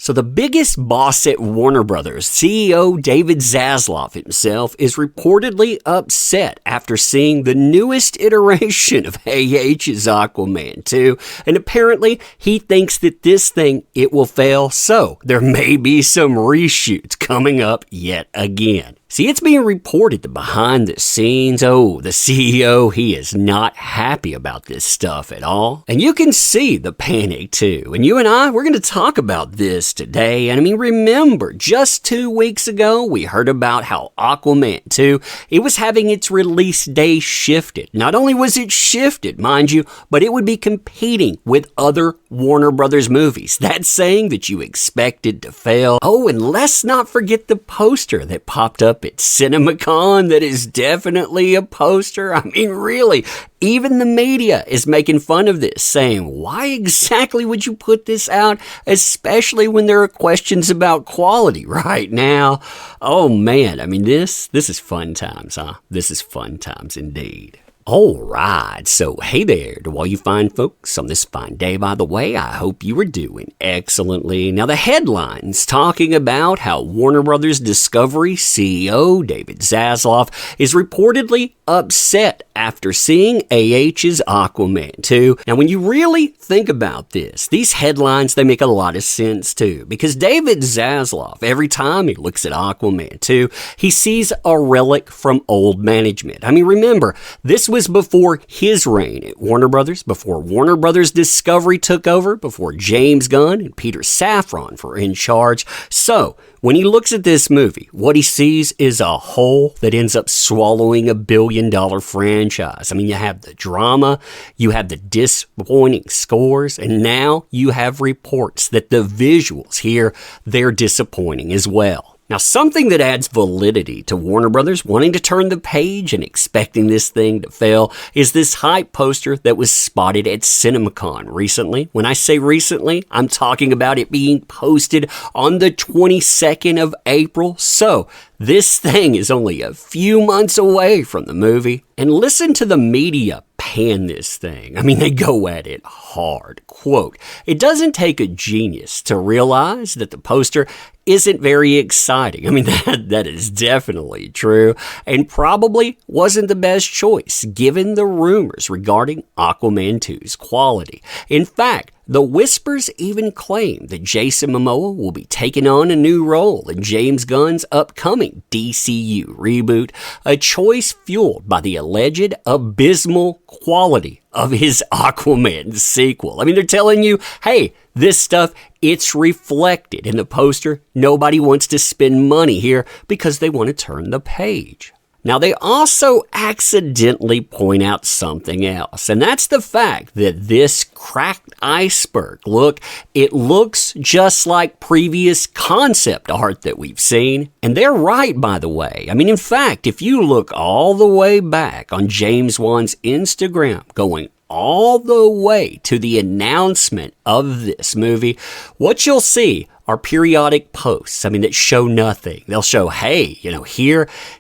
So the biggest boss at Warner Brothers, CEO David Zaslav himself, is reportedly upset after seeing the newest iteration of AH's Aquaman 2, and apparently he thinks that this thing, it will fail, so there may be some reshoots coming up yet again. See, it's being reported that behind the scenes, the CEO, he is not happy about this stuff at all. And you can see the panic too. And you and I, we're going to talk about this today. And I mean, remember, just 2 weeks ago, we heard about how Aquaman 2, it was having its release day shifted. Not only was it shifted, mind you, but it would be competing with other Warner Brothers movies. That's saying that you expected to fail. Oh, and let's not forget the poster that popped up at CinemaCon. That is definitely a poster. I mean, really, even the media is making fun of this, saying, why exactly would you put this out, especially when there are questions about quality right now? Oh man, I mean, this is fun times, huh? This is fun times indeed. All right, so hey there to all you fine folks on this fine day, by the way. I hope you are doing excellently. Now, the headlines talking about how Warner Brothers Discovery CEO David Zaslav is reportedly upset after seeing AH's Aquaman 2. Now, when you really think about this, these headlines, they make a lot of sense too, because David Zaslav, every time he looks at Aquaman 2, he sees a relic from old management. I mean, remember, this was before his reign at Warner Brothers, before Warner Brothers Discovery took over, before James Gunn and Peter Safran were in charge. So, when he looks at this movie, what he sees is a hole that ends up swallowing $1 billion franchise. I mean, you have the drama, you have the disappointing scores, and now you have reports that the visuals here, they're disappointing as well. Now, something that adds validity to Warner Brothers wanting to turn the page and expecting this thing to fail is this hype poster that was spotted at CinemaCon recently. When I say recently, I'm talking about it being posted on the 22nd of April. So, this thing is only a few months away from the movie. And listen to the media pan this thing. I mean, they go at it hard. Quote, "It doesn't take a genius to realize that the poster isn't very exciting." I mean, that is definitely true, and probably wasn't the best choice given the rumors regarding Aquaman 2's quality. In fact, the whispers even claim that Jason Momoa will be taking on a new role in James Gunn's upcoming DCU reboot, a choice fueled by the alleged abysmal quality of his Aquaman sequel. I mean, they're telling you, hey, this stuff, it's reflected in the poster. Nobody wants to spend money here because they want to turn the page. Now, they also accidentally point out something else, and that's the fact that this cracked iceberg look, it looks just like previous concept art that we've seen, and they're right, by the way. I mean, in fact, if you look all the way back on James Wan's Instagram, going all the way to the announcement of this movie, what you'll see are periodic posts, that show nothing. They'll show, hey,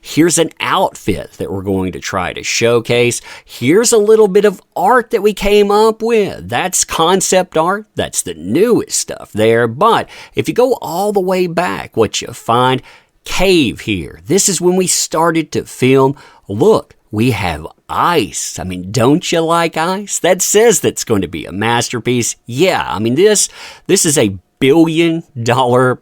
here's an outfit that we're going to try to showcase. Here's a little bit of art that we came up with. That's concept art. That's the newest stuff there. But if you go all the way back, what you find, cave here. This is when we started to film. Look, we have ice. Don't you like ice? That says that's going to be a masterpiece. Yeah, this is a $1 billion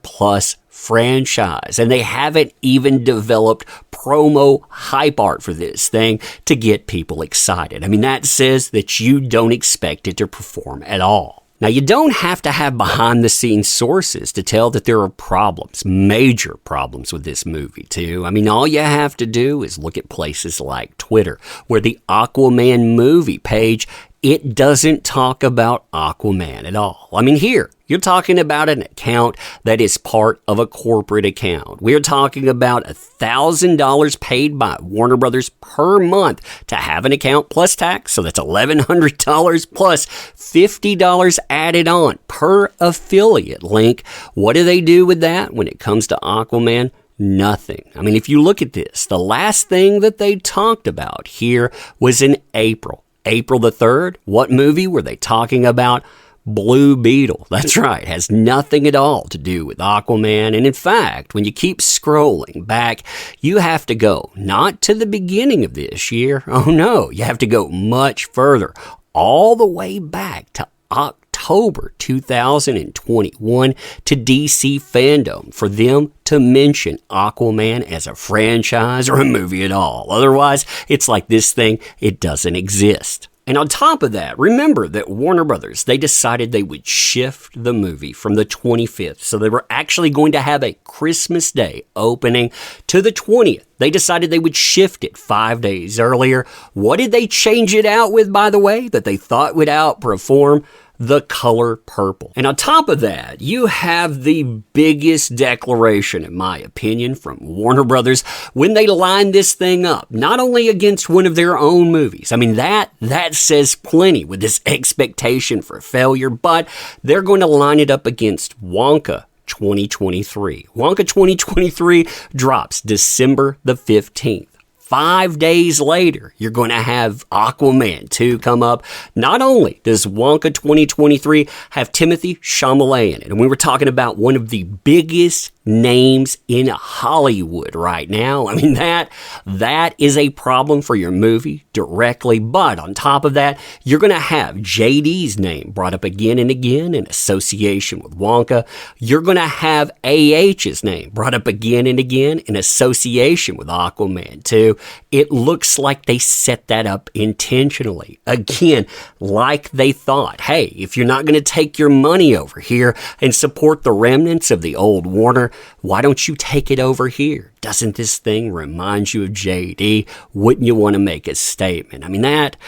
plus franchise, and they haven't even developed promo hype art for this thing to get people excited. That says that you don't expect it to perform at all. Now, you don't have to have behind-the-scenes sources to tell that there are problems, major problems with this movie, too. All you have to do is look at places like Twitter, where the Aquaman movie page, it doesn't talk about Aquaman at all. Here, you're talking about an account that is part of a corporate account. We're talking about $1,000 paid by Warner Brothers per month to have an account plus tax. So that's $1,100 plus $50 added on per affiliate link. What do they do with that when it comes to Aquaman? Nothing. If you look at this, the last thing that they talked about here was in April. April the 3rd, what movie were they talking about? Blue Beetle. That's right, has nothing at all to do with Aquaman. And in fact, when you keep scrolling back, you have to go not to the beginning of this year. Oh no, you have to go much further, all the way back to October 2021 to DC Fandom for them to mention Aquaman as a franchise or a movie at all. Otherwise, it's like this thing, it doesn't exist. And on top of that, remember that Warner Brothers, they decided they would shift the movie from the 25th. So they were actually going to have a Christmas Day opening to the 20th. They decided they would shift it 5 days earlier. What did they change it out with, by the way, that they thought would outperform? The color purple. And on top of that, you have the biggest declaration, in my opinion, from Warner Brothers when they lined this thing up, not only against one of their own movies. I mean, that says plenty with this expectation for failure, but they're going to line it up against Wonka 2023. Wonka 2023 drops December the 15th. 5 days later, you're going to have Aquaman 2 come up. Not only does Wonka 2023 have Timothée Chalamet in it, and we were talking about one of the biggest names in Hollywood right now. I mean, that is a problem for your movie directly. But on top of that, you're going to have JD's name brought up again and again in association with Wonka. You're going to have AH's name brought up again and again in association with Aquaman 2. It looks like they set that up intentionally. Again, like they thought, hey, if you're not going to take your money over here and support the remnants of the old Warner, why don't you take it over here? Doesn't this thing remind you of JD? Wouldn't you want to make a statement? I mean, that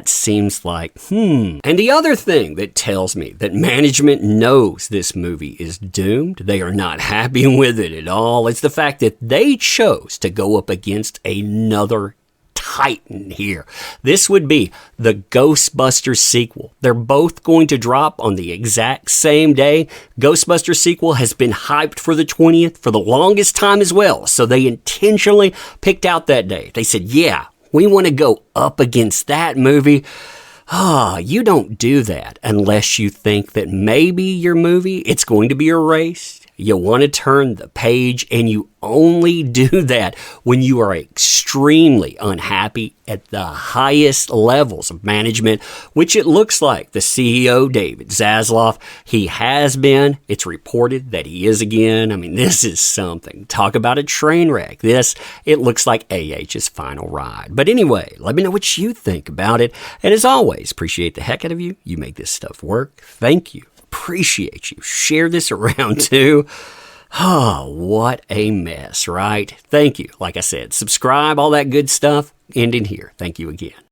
seems like, And the other thing that tells me that management knows this movie is doomed, they are not happy with it at all, is the fact that they chose to go up against another titan here. This would be the Ghostbusters sequel. They're both going to drop on the exact same day. Ghostbusters sequel has been hyped for the 20th for the longest time as well, so they intentionally picked out that day. They said, yeah, we want to go up against that movie. You don't do that unless you think that maybe your movie, it's going to be erased. You want to turn the page, and you only do that when you are extremely unhappy at the highest levels of management, which it looks like the CEO, David Zaslav, he has been. It's reported that he is again. I mean, this is something. Talk about a train wreck. It looks like AH's final ride. But anyway, let me know what you think about it. And as always, appreciate the heck out of you. You make this stuff work. Thank you. Appreciate you. Share this around too. What a mess, right? Thank you. Like I said, subscribe, all that good stuff. Ending here. Thank you again.